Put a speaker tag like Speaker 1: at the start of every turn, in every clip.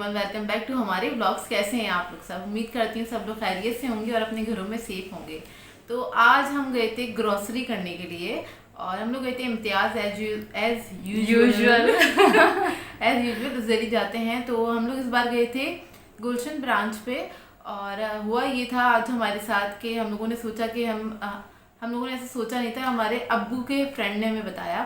Speaker 1: Everyone, welcome back to हमारे vlogs. कैसे हैं आप लोग सब? उम्मीद करती हूँ सब लोग खैरियत से होंगे और अपने घरों में सेफ होंगे। तो आज हम गए थे ग्रोसरी करने के लिए और हम लोग गए थे इम्तियाज़ एज यूजुअल एज यूजुअल जरी जाते हैं। तो हम लोग इस बार गए थे गुलशन ब्रांच पे और हुआ ये था आज हमारे साथ कि हम लोगों ने सोचा कि हम लोगों ने ऐसा सोचा नहीं था। हमारे अब्बू के फ्रेंड ने हमें बताया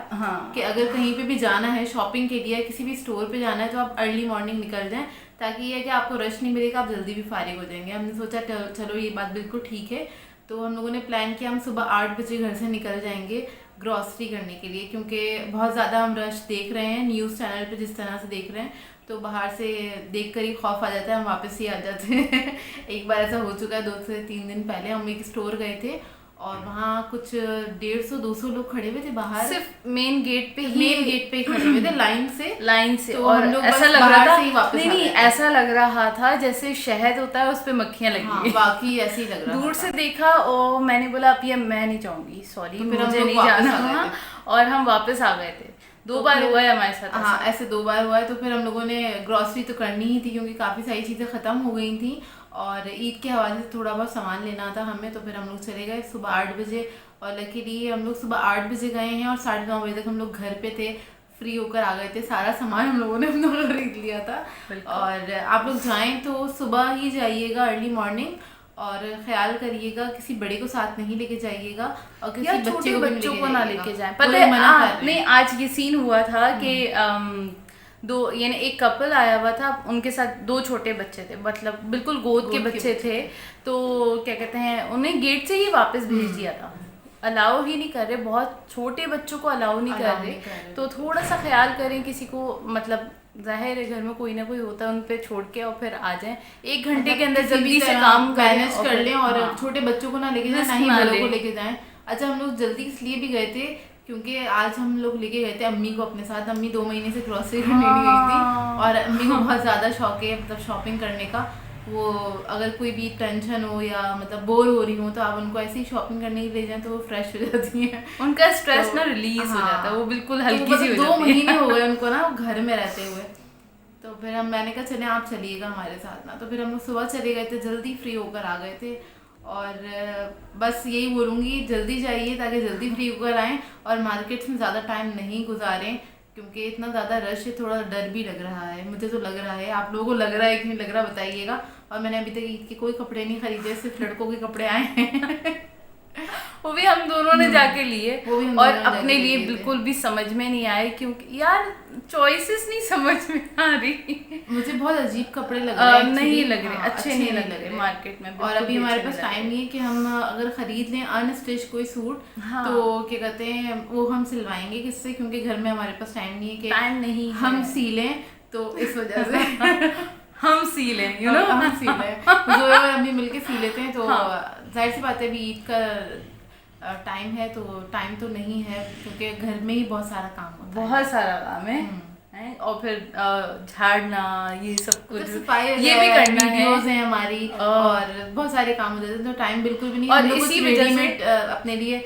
Speaker 1: कि अगर कहीं पे भी जाना है शॉपिंग के लिए, किसी भी स्टोर पे जाना है तो आप अर्ली मॉर्निंग निकल जाएं, ताकि ये है कि आपको रश नहीं मिलेगा, आप जल्दी भी फारिग हो जाएंगे। हमने सोचा चलो ये बात बिल्कुल ठीक है। तो हम लोगों ने प्लान किया हम सुबह 8 बजे घर से निकल जाएंगे ग्रॉसरी करने के लिए, क्योंकि बहुत ज़्यादा हम रश देख रहे हैं न्यूज़ चैनल पे जिस तरह से देख रहे हैं, तो बाहर से देख कर ही खौफ आ जाता है, हम वापस ही आ जाते हैं। एक बार ऐसा हो चुका है 2 से 3 दिन पहले। हम एक स्टोर गए थे और वहाँ कुछ 150-200 लोग खड़े हुए थे बाहर,
Speaker 2: सिर्फ मेन गेट पे
Speaker 1: ही खड़े हुए थे लाइन से। तो
Speaker 2: और
Speaker 1: हम लोग
Speaker 2: ऐसा
Speaker 1: बस
Speaker 2: लग
Speaker 1: बाहर
Speaker 2: रहा था
Speaker 1: से ही वापस आ
Speaker 2: नहीं
Speaker 1: गए थे।
Speaker 2: ऐसा लग रहा था जैसे शहद होता है उस पे मक्खियां लगी
Speaker 1: हाँ,
Speaker 2: हुई।
Speaker 1: वाकई ऐसे ही लग रहा
Speaker 2: दूर
Speaker 1: था।
Speaker 2: से देखा और मैंने बोला अब ये मैं नहीं चाहूंगी, सॉरी
Speaker 1: तो फिर हम
Speaker 2: मुझे
Speaker 1: लोग
Speaker 2: नहीं
Speaker 1: वापस
Speaker 2: जाना।
Speaker 1: आ गए थे।
Speaker 2: और हम वापस आ गए थे। दो बार हुआ है हमारे साथ
Speaker 1: हाँ,
Speaker 2: ऐसा।
Speaker 1: ऐसे 2 बार हुआ है। तो फिर हम लोगों ने ग्रॉसरी तो करनी ही थी क्योंकि काफ़ी सारी चीज़ें ख़त्म हो गई थी और ईद के हवाले से थोड़ा बहुत सामान लेना था हमें। तो फिर हम लोग चले गए सुबह 8 बजे और लकीली हम लोग सुबह 8 बजे गए हैं और 9:30 बजे तक हम लोग घर पे थे, फ्री होकर आ गए थे। सारा सामान हम लोगों ने अपना खरीद लिया था। और आप लोग जाएं तो सुबह ही जाइएगा अर्ली मॉर्निंग और ख्याल करिएगा किसी बड़े को साथ नहीं लेके जाइएगा और किसी
Speaker 2: छोटे बच्चों को ना लेके जाएं।
Speaker 1: पता
Speaker 2: पता
Speaker 1: है मना कर
Speaker 2: है
Speaker 1: रहे
Speaker 2: नहीं, आज ये सीन हुआ था कि दो यानी एक कपल आया हुआ था, उनके साथ 2 छोटे बच्चे थे, मतलब बिल्कुल गोद के बच्चे थे। तो क्या कहते हैं, उन्हें गेट से ही वापस भेज दिया था, अलाउ ही नहीं कर रहे, बहुत छोटे बच्चों को अलाउ नहीं कर रहे। तो थोड़ा सा ख्याल करें, किसी को मतलब जाहिर है घर में कोई ना कोई होता है, उन पे छोड़ के और फिर आ जाएं। 1 घंटे के अंदर जल्दी से काम
Speaker 1: मैनेज कर लें और छोटे बच्चों को ना लेके जाएं, ना ही बड़ों को लेके जाएं। अच्छा, हम लोग जल्दी इसलिए भी गए थे क्योंकि आज हम लोग लेके गए थे अम्मी को अपने साथ। अम्मी 2 महीने से ग्रोसरी करने नहीं गई थी और अम्मी को बहुत ज़्यादा शौक है मतलब शॉपिंग करने का। वो अगर कोई भी टेंशन हो या मतलब बोर हो रही हो तो आप उनको ऐसे ही शॉपिंग करने के लिए ले जाएं तो वो फ्रेश हो जाती हैं,
Speaker 2: उनका स्ट्रेस ना रिलीज हो जाता है, वो बिल्कुल हल्की सी हो जाती है।
Speaker 1: 2 महीने हो गए उनको ना घर में रहते हुए। तो फिर मैंने कहा चले आप चलिएगा हमारे साथ ना। तो फिर हम लोग सुबह चले गए थे, जल्दी फ्री होकर आ गए थे। और बस यही बोलूँगी जल्दी जाइए ताकि जल्दी फ्री होकर आएँ और मार्केट्स में ज़्यादा टाइम नहीं गुजारें क्योंकि इतना ज़्यादा रश है, थोड़ा डर भी लग रहा है। मुझे तो लग रहा है, आप लोगों को लग रहा है कि नहीं लग रहा बताइएगा। और मैंने अभी तक ईद के कोई कपड़े नहीं खरीदे, सिर्फ लड़कों के कपड़े आए हैं।
Speaker 2: वो भी हम दोनों ने जाके लिए और अपने लिए
Speaker 1: लिए
Speaker 2: बिल्कुल भी समझ में नहीं आए क्योंकि यार चॉइसेस नहीं समझ में आ रही।
Speaker 1: मुझे बहुत अजीब कपड़े लग रहे हैं,
Speaker 2: नहीं लग रहे, अच्छे नहीं लग रहे मार्केट में।
Speaker 1: और अभी हमारे पास टाइम नहीं है कि हम अगर खरीद लें अनस्टिच कोई सूट, तो क्या कहते हैं वो हम सिलवाएंगे किससे, क्योंकि घर में हमारे पास टाइम नहीं है कि
Speaker 2: टाइम नहीं
Speaker 1: हम सिलें। तो इस वजह से
Speaker 2: हम सी लें,
Speaker 1: हम सी लें, जो और अम्मी मिलके सी लेते हैं। तो जाहिर सी बात है अभी ईद का टाइम है तो टाइम तो नहीं है क्योंकि घर में ही बहुत सारा काम होता है,
Speaker 2: बहुत सारा काम है। और फिर झाड़ना ये सब कुछ,
Speaker 1: तो सफाई
Speaker 2: ये भी करना
Speaker 1: है हमारी और बहुत सारे काम हो जाते हैं, तो टाइम बिल्कुल भी नहीं।
Speaker 2: और इसी
Speaker 1: रेडीमेड अपने लिए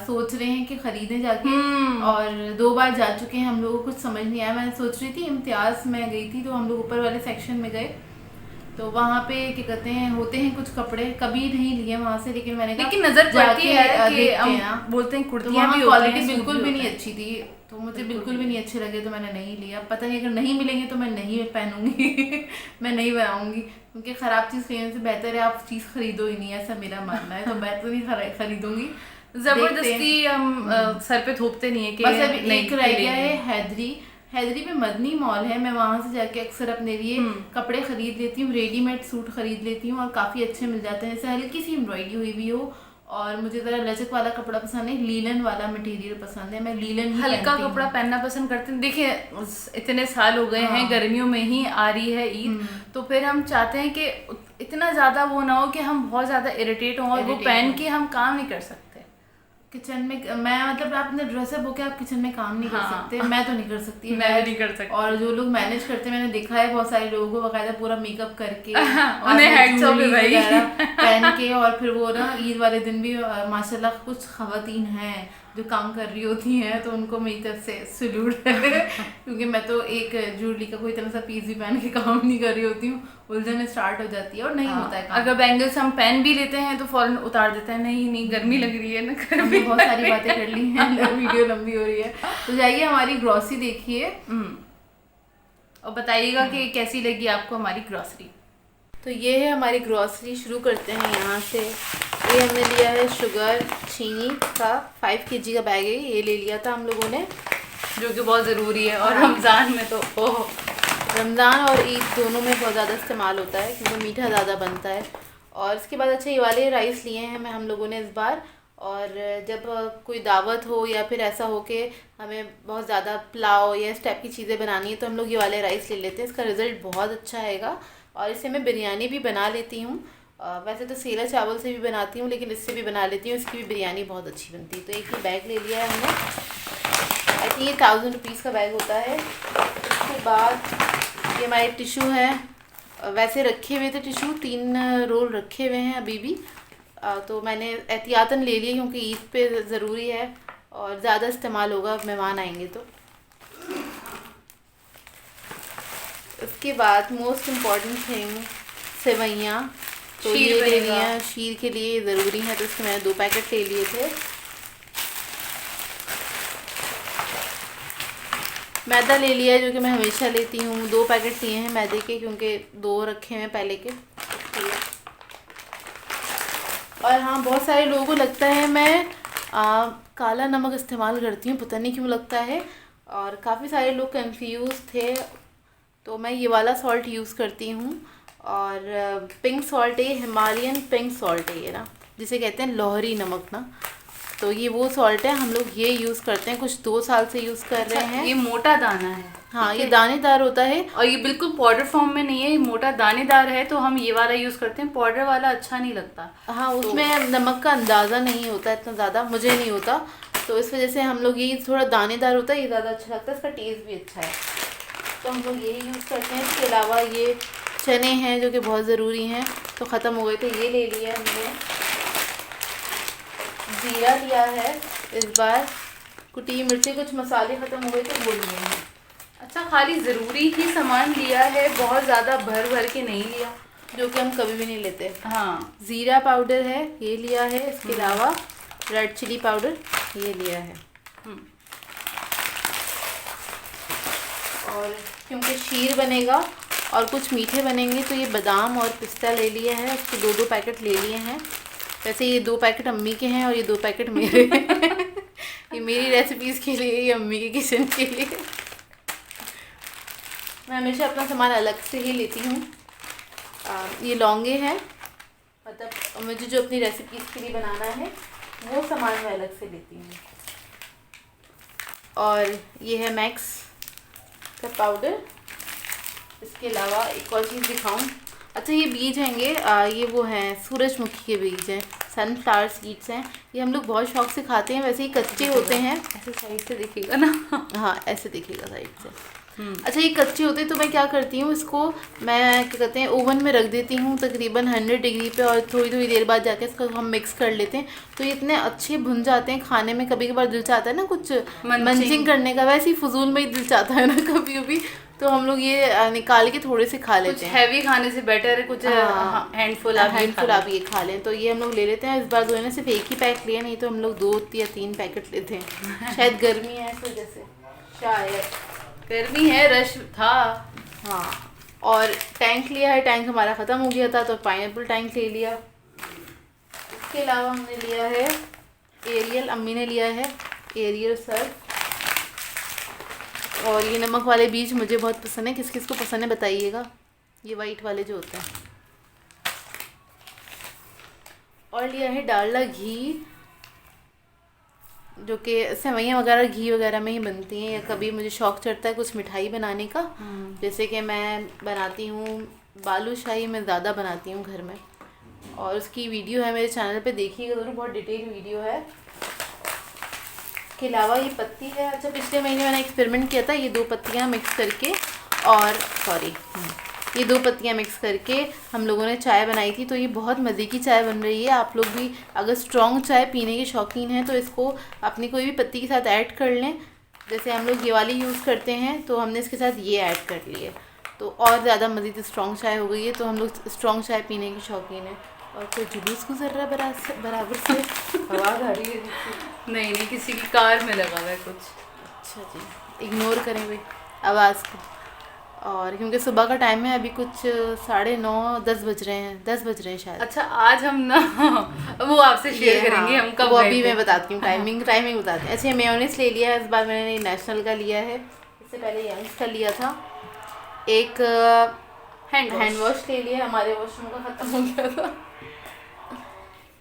Speaker 1: सोच रहे हैं कि खरीदें जाके, और 2 बार जा चुके हैं, हम लोगों को कुछ समझ नहीं आया। मैं सोच रही थी इम्तियाज़ में गई थी तो हम लोग ऊपर वाले सेक्शन में गए तो वहाँ पे क्या कहते हैं होते हैं कुछ कपड़े, कभी नहीं लिए वहाँ से, लेकिन मैंने कहा
Speaker 2: नजर जाती है कि
Speaker 1: हम
Speaker 2: बोलते हैं
Speaker 1: कुर्तियाँ भी क्वालिटी बिल्कुल भी नहीं अच्छी थी, तो मुझे बिल्कुल भी नहीं अच्छे लगे तो मैंने नहीं लिया। पता नहीं अगर नहीं मिलेंगे तो मैं नहीं पहनूंगी मैं नहीं बनाऊंगी क्योंकि ख़राब चीज़ खरीदने से बेहतर है आप चीज़ खरीदो ही नहीं, ऐसा मेरा मानना है। तो मैं तो नहीं खरीदूंगी,
Speaker 2: जबरदस्ती हम सर पे थोपते नहीं है कि
Speaker 1: बस अभी एक रह गया है हैदरी में मदनी मॉल है, मैं वहाँ से जाके अक्सर अपने लिए कपड़े खरीद लेती हूँ, रेडीमेड सूट खरीद लेती हूँ और काफ़ी अच्छे मिल जाते हैं, जैसे हल्की सी एम्ब्रॉयडरी हुई भी हो। और मुझे ज़रा लचक वाला कपड़ा पसंद है, लीलन वाला मटेरियल पसंद है, मैं लीलन ही
Speaker 2: हल्का कपड़ा पहनना पसंद करते हैं। देखिए इतने साल हो गए हैं, गर्मियों में ही आ रही है ईद, तो फिर हम चाहते हैं कि इतना ज़्यादा वो ना हो कि हम बहुत ज़्यादा इरिटेट हों और वो पहन के हम काम नहीं कर सकते
Speaker 1: किचन में। मैं मतलब आप अपने ड्रेसअप होके आप किचन में काम नहीं कर सकते, मैं तो नहीं कर सकती,
Speaker 2: मैं नहीं कर सकती।
Speaker 1: और जो लोग मैनेज करते हैं मैंने देखा है बहुत सारे लोगों को बकायदा पूरा मेकअप करके
Speaker 2: उन्हें हैट्स ऑफ है भाई
Speaker 1: पहन के, और फिर वो ना ईद वाले दिन भी माशाल्लाह कुछ खवातीन हैं जो काम कर रही होती हैं, तो उनको मेरी तरफ से सैल्यूट है क्योंकि मैं तो एक ज्वेलरी का कोई तरह सा पीस भी पहन के काम नहीं कर रही होती हूँ, उलझन स्टार्ट हो जाती है और नहीं होता है काम।
Speaker 2: अगर बैंगल्स हम पहन भी लेते हैं तो फौरन उतार देते हैं, नहीं नहीं गर्मी लग रही है ना,
Speaker 1: हमने बहुत सारी बातें कर ली हैं, वीडियो लंबी हो रही है। तो जाइए हमारी ग्रॉसरी देखिए
Speaker 2: और बताइएगा कि कैसी लगी आपको हमारी ग्रॉसरी।
Speaker 1: तो ये है हमारी ग्रॉसरी, शुरू करते हैं यहाँ से। ये हमने लिया है शुगर, चीनी का 5 kg का बैग है, ये ले लिया था हम लोगों ने,
Speaker 2: जो कि बहुत ज़रूरी है। और रमज़ान में तो
Speaker 1: रमज़ान और ईद दोनों में बहुत ज़्यादा इस्तेमाल होता है क्योंकि मीठा ज़्यादा बनता है। और इसके बाद अच्छा ये वाले राइस लिए हैं हम लोगों ने इस बार, और जब कोई दावत हो या फिर ऐसा हो कि हमें बहुत ज़्यादा पुलाव या इस टाइप की चीज़ें बनानी है तो हम लोग ये वाले राइस ले लेते हैं। इसका रिज़ल्ट बहुत अच्छा आएगा और इससे मैं बिरयानी भी बना लेती हूँ। वैसे तो सेला चावल से भी बनाती हूँ लेकिन इससे भी बना लेती हूँ, इसकी भी बिरयानी बहुत अच्छी बनती है। तो एक ही बैग ले लिया है हमने, आई थिंक ये 1000 रुपीज़ का बैग होता है। उसके बाद ये हमारे टिशू है, वैसे रखे हुए थे टिशू, 3 रोल रखे हुए हैं अभी भी, तो मैंने एहतियातन ले लिए क्योंकि ईद पे ज़रूरी है और ज़्यादा इस्तेमाल होगा, मेहमान आएंगे तो। उसके बाद मोस्ट इम्पॉर्टेंट थिंग सेवइयाँ, तो ये ले लिया, शीर के लिए ज़रूरी है तो इसके मैंने 2 पैकेट ले लिए थे। मैदा ले लिया जो कि मैं हमेशा लेती हूँ, 2 पैकेट लिए हैं मैदे के क्योंकि 2 रखे हैं पहले के। और हाँ, बहुत सारे लोगों को लगता है मैं काला नमक इस्तेमाल करती हूँ, पता नहीं क्यों लगता है, और काफ़ी सारे लोग कंफ्यूज थे, तो मैं ये वाला सॉल्ट यूज़ करती हूँ। और पिंक सॉल्ट है, हिमालयन पिंक सॉल्ट है ये ना, जिसे कहते हैं लोहरी नमक ना, तो ये वो सॉल्ट है, हम लोग ये यूज़ करते हैं, कुछ 2 साल से यूज़ कर रहे हैं।
Speaker 2: ये मोटा दाना है,
Speaker 1: हाँ ये दानेदार होता है
Speaker 2: और ये बिल्कुल पाउडर फॉर्म में नहीं है, ये मोटा दानेदार है, तो हम ये वाला यूज़ करते हैं। पाउडर वाला अच्छा नहीं लगता।
Speaker 1: हाँ, उसमें नमक का अंदाज़ा नहीं होता इतना ज़्यादा, मुझे नहीं होता, तो इस वजह से हम लोग ये थोड़ा दानेदार होता है, ये ज़्यादा अच्छा लगता है, इसका टेस्ट भी अच्छा है, तो हम लोग यही यूज़ करते हैं। इसके अलावा ये चने हैं जो कि बहुत ज़रूरी हैं, तो ख़त्म हो गए थे, ये ले लिया हमने। ज़ीरा लिया है इस बार, कुटी मिर्ची, कुछ मसाले ख़त्म हो गए थे वो लिए हैं।
Speaker 2: अच्छा, खाली ज़रूरी ही सामान लिया है, बहुत ज़्यादा भर भर के नहीं लिया,
Speaker 1: जो कि हम कभी भी नहीं लेते।
Speaker 2: हाँ,
Speaker 1: ज़ीरा पाउडर है ये लिया है, इसके अलावा रेड चिली पाउडर ये लिया है। और क्योंकि शीर बनेगा और कुछ मीठे बनेंगे तो ये बादाम और पिस्ता ले लिया है, उसके 2-2 पैकेट ले लिए हैं। वैसे ये 2 पैकेट अम्मी के हैं और ये 2 पैकेट मेरे ये मेरी रेसिपीज़ के लिए, ये अम्मी के किचन के लिए। मैं हमेशा अपना सामान अलग से ही लेती हूँ। ये लौंगे हैं, मतलब मुझे जो अपनी रेसिपीज़ के लिए बनाना है वो सामान मैं अलग से लेती हूँ। और ये है मैक्स का पाउडर। इसके अलावा एक और चीज़ दिखाऊं, अच्छा ये बीज हैंगे, ये वो हैं सूरजमुखी के बीज हैं, सनफ्लावर सीड्स हैं, ये हम लोग बहुत शौक से खाते हैं। वैसे ही कच्चे होते हैं, ऐसे साइड से दिखेगा ना हाँ ऐसे दिखेगा साइड से। अच्छा ये कच्चे होते हैं तो मैं क्या करती हूँ, इसको मैं क्या कहते हैं ओवन में रख देती हूँ तकरीबन 100 डिग्री पे, और थोड़ी थोड़ी देर बाद जाके इसको हम मिक्स कर लेते हैं, तो ये इतने अच्छे भुन जाते हैं खाने में। कभी कभार दिल चाहता है ना कुछ मंचिंग करने का, वैसे ही फजूल में ही दिल चाहता है ना कभी कभी, तो हम लोग ये निकाल के थोड़े से खा लेते हैं।
Speaker 2: हैवी खाने से बेटर है कुछ हैंडफुल
Speaker 1: आप ये खा लें, तो ये हम लोग ले लेते हैं। इस बार दोनों ने सिर्फ एक ही पैक लिया, नहीं तो हम लोग 2 या 3 पैकेट लेते हैं। शायद गर्मी है इस वजह से, शायद
Speaker 2: गर्मी है, रश था।
Speaker 1: हाँ, और टैंक लिया है, टैंक हमारा ख़त्म हो गया था तो पाइनएप्पल टैंक ले लिया। इसके अलावा हमने लिया है एरियल, अम्मी ने लिया है एरियल सर्फ। और ये नमक वाले बीज मुझे बहुत पसंद है, किस किस को पसंद है बताइएगा, ये वाइट वाले जो होते हैं। और लिया है डालडा घी, जो कि सेवइयाँ वगैरह घी वगैरह में ही बनती हैं, या कभी मुझे शौक़ चढ़ता है कुछ मिठाई बनाने का, जैसे कि मैं बनाती हूँ बालूशाही, मैं ज़्यादा बनाती हूँ घर में, और उसकी वीडियो है मेरे चैनल पे, देखिएगा ज़रूर, बहुत डिटेल वीडियो है। इसके अलावा ये पत्ती है, अच्छा पिछले महीने मैंने एक्सपेरिमेंट किया था, ये 2 पत्तियाँ मिक्स करके, और ये 2 पत्तियाँ मिक्स करके हम लोगों ने चाय बनाई थी। तो ये बहुत मज़े की चाय बन रही है। आप लोग भी अगर स्ट्रॉन्ग चाय पीने के शौकीन हैं तो इसको अपनी कोई भी पत्ती के साथ ऐड कर लें। जैसे हम लोग ये वाली यूज़ करते हैं तो हमने इसके साथ ये ऐड कर लिए तो और ज़्यादा मज़ीद स्ट्रॉन्ग चाय हो गई है। तो हम लोग स्ट्रॉन्ग चाय पीने के शौकीन हैं। और कोई जुलूस गुजर रहा है बराबर से आवाज़ आ रही है।
Speaker 2: नहीं, किसी की कार में लगा हुआ है कुछ।
Speaker 1: अच्छा जी, इग्नोर करें भाई आवाज़ को। और क्योंकि सुबह का टाइम है, अभी कुछ 9:30 10 बज रहे हैं, 10 बज रहे हैं शायद।
Speaker 2: अच्छा, आज हम ना वो आपसे शेयर करेंगे हम कब
Speaker 1: वो
Speaker 2: गए
Speaker 1: अभी
Speaker 2: थे।
Speaker 1: मैं बताती हूँ, टाइमिंग बताती हूँ। अच्छा, मेयोनीज ले लिया है इस बार मैंने, नेशनल का लिया है। इससे पहले यंग्स का लिया था। एक हैंड वॉश ले लिया, हमारे वॉशरूम का ख़त्म हो गया था।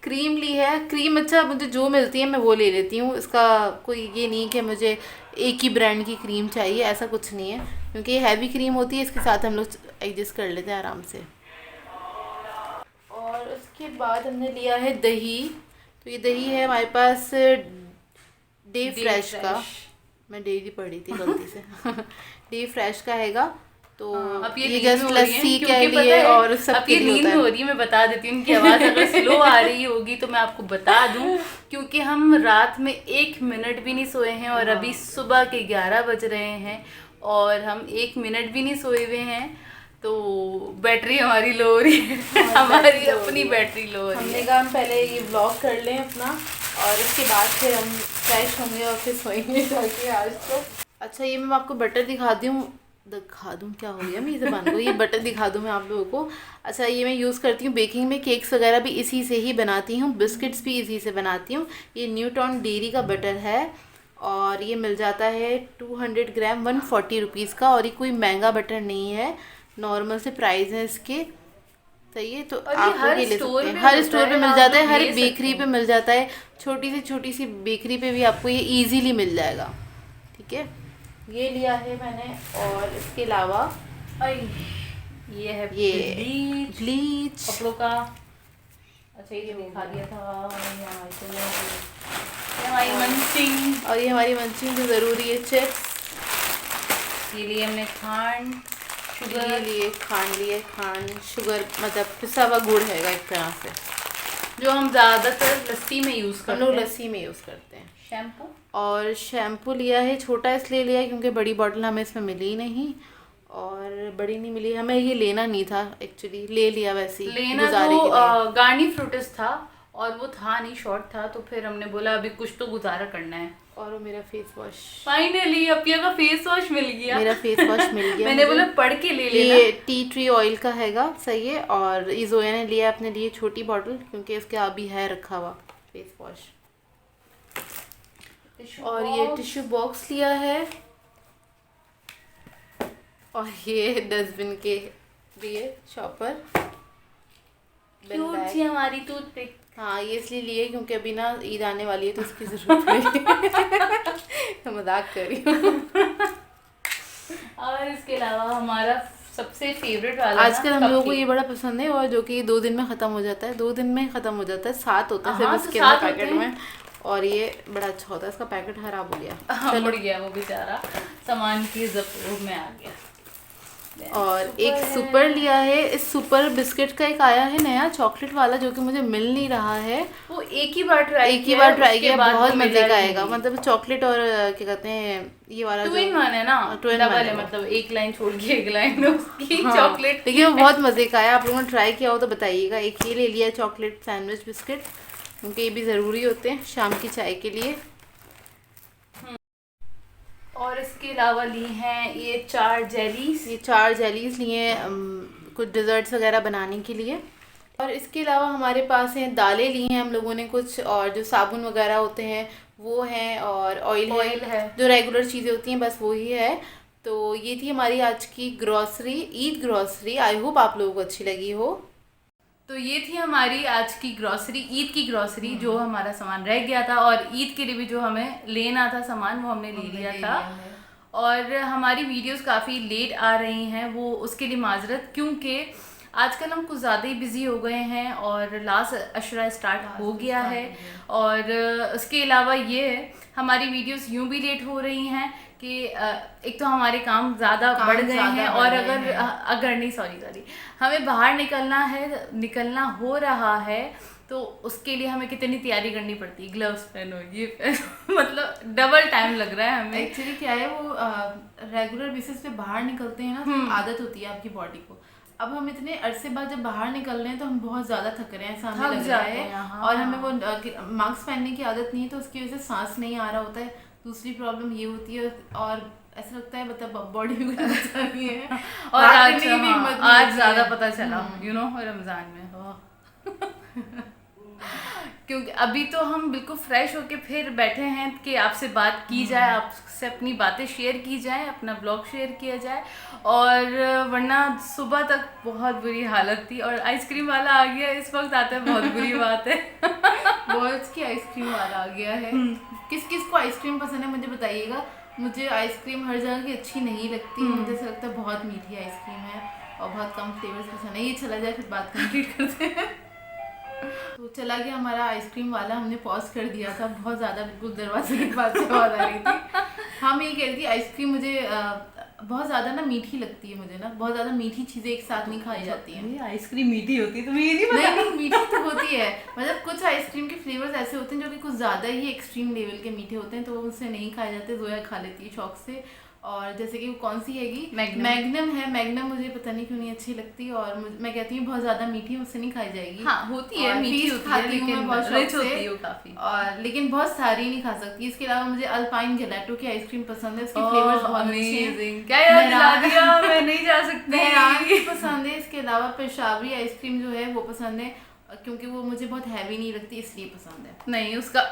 Speaker 1: क्रीम ली है, क्रीम अच्छा मुझे जो मिलती है मैं वो ले लेती हूँ। इसका कोई ये नहीं कि मुझे एक ही ब्रांड की क्रीम चाहिए, ऐसा कुछ नहीं है। क्योंकि ये हैवी क्रीम होती है, इसके साथ हम लोग एडजस्ट कर लेते हैं आराम से। और उसके बाद हमने लिया है दही। तो ये दही है हमारे पास डे फ्रेश का, मैं डेली पढ़ी थी गलती से डे फ्रेश का हैगा। तो
Speaker 2: अब
Speaker 1: ये जस्ट लस्सी के लिए और सब के लिए
Speaker 2: नींद
Speaker 1: होता
Speaker 2: हो
Speaker 1: है।
Speaker 2: रही है। मैं बता देती हूँ, उनकी आवाज़ अगर स्लो आ रही होगी तो मैं आपको बता दूँ, क्योंकि हम रात में 1 मिनट भी नहीं सोए हैं और अभी सुबह के 11 बज रहे हैं और हम 1 मिनट भी नहीं सोए हुए हैं। तो बैटरी हमारी लो हो रही है हमारी अपनी बैटरी लो हो रही है।
Speaker 1: हमने कहा हम पहले ये व्लॉग कर लें अपना और इसके बाद फिर हम फ्रेश होंगे और फिर सोएंगे जाके आज तो। अच्छा, ये मैं आपको बटर दिखा दूँ क्या हो गया मेरी ज़बान को, ये बटर दिखा दूँ मैं आप लोगों को। अच्छा, ये मैं यूज़ करती हूँ बेकिंग में, केक्स वगैरह भी इसी से ही बनाती हूँ, बिस्किट्स भी इसी से बनाती हूँ। ये न्यूटन डेयरी का बटर है और ये मिल जाता है 200 ग्राम 140 रुपीज़ का। और ये कोई महंगा बटर नहीं है, नॉर्मल से प्राइस है इसके। सही है, तो आप लोग ये ले सकते हैं। हर स्टोर पे मिल जाता है, हर बेकरी पे मिल जाता है, छोटी सी बेकरी पे भी आपको ये इजीली मिल जाएगा। ठीक है, ये लिया है मैंने। और इसके अलावा
Speaker 2: ये है
Speaker 1: ब्लीच
Speaker 2: कपड़ों का। अच्छा, ये दिखा दिया था हमारी मंचिंग।
Speaker 1: और ये हमारी मंचिंग जो ज़रूरी है, चिप्स।
Speaker 2: ये लिए हमने खांड, शुगर
Speaker 1: लिए खांड शुगर, मतलब पिसा हुआ गुड़ है एक तरह से,
Speaker 2: जो हम ज़्यादातर लस्सी में यूज़ करते हैं।
Speaker 1: हम लोग लस्सी में यूज़ करते हैं।
Speaker 2: शैम्पू, और
Speaker 1: शैम्पू लिया है, छोटा इसलिए लिया है क्योंकि बड़ी बॉटल हमें इसमें मिली ही नहीं और बड़ी नहीं मिली। हमें ये लेना नहीं था एक्चुअली, ले लिया वैसे ही
Speaker 2: लेना तो गार्नी फ्रूटिस था और वो था नहीं, शॉर्ट था। तो फिर हमने बोला अभी कुछ तो गुजारा करना है।
Speaker 1: और वो मेरा फेस वॉश,
Speaker 2: फाइनली अपिया का फेस वॉश मिल गया।
Speaker 1: मेरा फेस वॉश मिल गया
Speaker 2: मैंने बोला पढ़ के ले लेना।
Speaker 1: ये टी ट्री ऑयल का हैगा, सही है। और जोया ने लिया अपने लिए छोटी बॉटल क्योंकि इसके अभी है रखा हुआ फेस वॉश। और ये टिश्यू बॉक्स लिया है और ये डस्टबिन के लिए चॉपर,
Speaker 2: क्यूट सी हमारी टूथपिक।
Speaker 1: हाँ, ये इसलिए लिए क्योंकि अभी ना ईद आने वाली है तो इसकी ज़रूरत है तो मजाक कर रही हूँ।
Speaker 2: और इसके अलावा हमारा सबसे फेवरेट वाला
Speaker 1: आजकल हम लोगों को ये बड़ा पसंद है और जो कि 2 दिन में ख़त्म हो जाता है, 2 दिन में ख़त्म हो जाता है। 7 होता है सिर्फ इसके पैकेट में। और ये बड़ा अच्छा होता है, इसका पैकेट खराब हो गया,
Speaker 2: मुड़ गया वो बेचारा, सामान की जब्त में आ गया।
Speaker 1: और एक सुपर लिया है। इस सुपर बिस्किट का एक आया है नया चॉकलेट वाला जो कि मुझे मिल नहीं रहा है।
Speaker 2: वो एक ही बार ट्राई
Speaker 1: किया, बहुत मजे का आएगा। मतलब चॉकलेट और क्या कहते हैं ये वाला
Speaker 2: टू इन वन है ना, डबल है, मतलब एक लाइन छोड़ के एक लाइन उसकी चॉकलेट।
Speaker 1: लेकिन वो बहुत मजे का है, आप लोगों ने ट्राई किया हो तो बताइएगा। एक ये ले लिया चॉकलेट सैंडविच बिस्किट क्योंकि ये भी ज़रूरी होते हैं शाम की चाय के लिए।
Speaker 2: और इसके अलावा ली हैं ये 4
Speaker 1: जेलीज लिए हैं कुछ डिज़र्ट्स वगैरह बनाने के लिए। और इसके अलावा हमारे पास हैं दालें ली हैं हम लोगों ने कुछ, और जो साबुन वगैरह होते हैं वो हैं, और ऑयल है जो रेगुलर चीज़ें होती हैं बस वही है। तो ये थी हमारी आज की grocery, Eid grocery. I hope आप लोगों को अच्छी लगी हो।
Speaker 2: तो ये थी हमारी आज की ग्रॉसरी, ईद की ग्रॉसरी, जो हमारा सामान रह गया था और ईद के लिए भी जो हमें लेना था सामान वो हमने ले लिया था। और हमारी वीडियोस काफ़ी लेट आ रही हैं, वो उसके लिए माजरत, क्योंकि आजकल हम कुछ ज़्यादा ही बिज़ी हो गए हैं और लास्ट अशरा स्टार्ट हो गया है। और उसके अलावा ये हमारी वीडियोस यूं भी लेट हो रही हैं कि एक तो हमारे काम ज़्यादा बढ़ गए हैं, और अगर नहीं सॉरी हमें बाहर निकलना हो रहा है तो उसके लिए हमें कितनी तैयारी करनी पड़ती है, ग्लव्स पहनो, ये पहनो मतलब डबल टाइम लग रहा है हमें।
Speaker 1: एक्चुअली क्या है, वो रेगुलर बेसिस पे बाहर निकलते हैं ना, तो आदत होती है आपकी बॉडी को। अब हम इतने अरसे बाद जब बाहर निकल रहे हैं तो हम बहुत ज़्यादा थक रहे हैं, ऐसा हमें लग रहा है, और हमें वो मास्क पहनने की आदत नहीं है, तो उसकी वजह से सांस नहीं आ रहा होता है। दूसरी प्रॉब्लम ये होती है, और ऐसा लगता है मतलब बॉडी भी कुछ रही है।
Speaker 2: और आज ज़्यादा पता चला रमज़ान में क्योंकि अभी तो हम बिल्कुल फ्रेश होके फिर बैठे हैं कि आपसे बात की जाए, आपसे अपनी बातें शेयर की जाए, अपना ब्लॉग शेयर किया जाए, और वरना सुबह तक बहुत बुरी हालत थी। और आइसक्रीम वाला आ गया इस वक्त, आता है बहुत बुरी बात है
Speaker 1: बॉल्स की आइसक्रीम वाला आ गया है। किस किस को आइसक्रीम पसंद है मुझे बताइएगा। मुझे आइसक्रीम हर जगह की अच्छी नहीं लगती, मुझे ऐसा लगता है बहुत मीठी आइसक्रीम है और बहुत कम फ्लेवर्स पसंद है। ये चला जाए फिर बात कंप्लीट करते हैं। तो चला गया हमारा आइसक्रीम वाला, हमने पॉज कर दिया था, बहुत ज़्यादा बिल्कुल दरवाजे के पास से आवाज़ आ रही थी। हाँ, मैं ये कह रही थी आइसक्रीम मुझे बहुत ज़्यादा ना मीठी लगती है, मुझे ना बहुत ज़्यादा मीठी चीज़ें एक साथ नहीं खाई जाती हैं।
Speaker 2: आइसक्रीम मीठी होती है, तुम्हें ये
Speaker 1: नहीं मीठी तो होती है, मतलब कुछ आइसक्रीम के फ्लेवर्स ऐसे होते हैं जो कि कुछ ज़्यादा ही एक्सट्रीम लेवल के मीठे होते हैं, तो उनसे नहीं खाए जाते। जोया खा लेती है शौक से। और जैसे कि वो कौन सी हैगी, मैग्नम है। मैग्नम मुझे पता नहीं क्यों नहीं अच्छी लगती, और मैं कहती हूँ बहुत ज़्यादा मीठी मुझसे नहीं खाई जाएगी।
Speaker 2: हाँ, होती है मीठी होती है, लेकिन बहुत रिच होती है काफ़ी,
Speaker 1: और लेकिन बहुत सारी नहीं खा सकती। इसके अलावा मुझे अल्पाइन गelato की आइसक्रीम पसंद है, उसके फ्लेवर्स बहुत अच्छे हैं।
Speaker 2: क्या याद दिला दिया, मैं नहीं जा सकती।
Speaker 1: पसंद है। इसके अलावा पेशावरी आइसक्रीम जो है वो पसंद है, क्योंकि वो मुझे बहुत हैवी नहीं लगती, इसलिए पसंद है।
Speaker 2: नहीं, उसका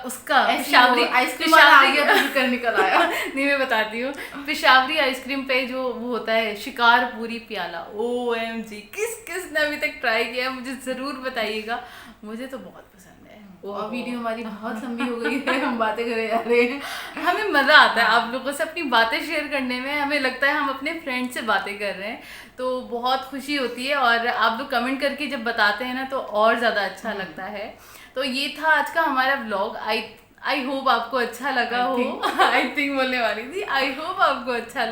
Speaker 1: पेशावरी आइसक्रीम वाला आ गया तो कर निकल आया।
Speaker 2: नहीं, मैं बताती हूँ, पेशावरी आइसक्रीम पे जो वो होता है शिकार पूरी प्याला, OMG, किस ने अभी तक ट्राई किया है मुझे ज़रूर बताइएगा, मुझे तो बहुत पसंद है।
Speaker 1: और वीडियो हमारी बहुत लंबी हो गई है, हम बातें करे जा रहे हैं।
Speaker 2: हमें मज़ा आता है आप लोगों से अपनी बातें शेयर करने में, हमें लगता है हम अपने फ्रेंड से बातें कर रहे हैं, तो बहुत खुशी होती है। और आप लोग कमेंट करके जब बताते हैं ना तो और ज़्यादा अच्छा लगता है। तो ये था आज का हमारा व्लॉग। आई होप आपको अच्छा लगा हो। आई थिंक बोलने वाली थी, आई होप आपको अच्छा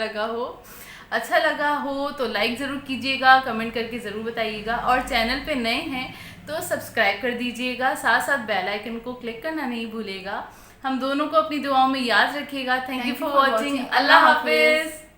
Speaker 2: लगा हो तो लाइक ज़रूर कीजिएगा, कमेंट करके ज़रूर बताइएगा, और चैनल पे नए हैं तो सब्सक्राइब कर दीजिएगा, साथ साथ बेल आइकन को क्लिक करना नहीं भूलेगा। हम दोनों को अपनी दुआओं में याद रखिएगा। Thank you for watching. अल्लाह हाफिज़।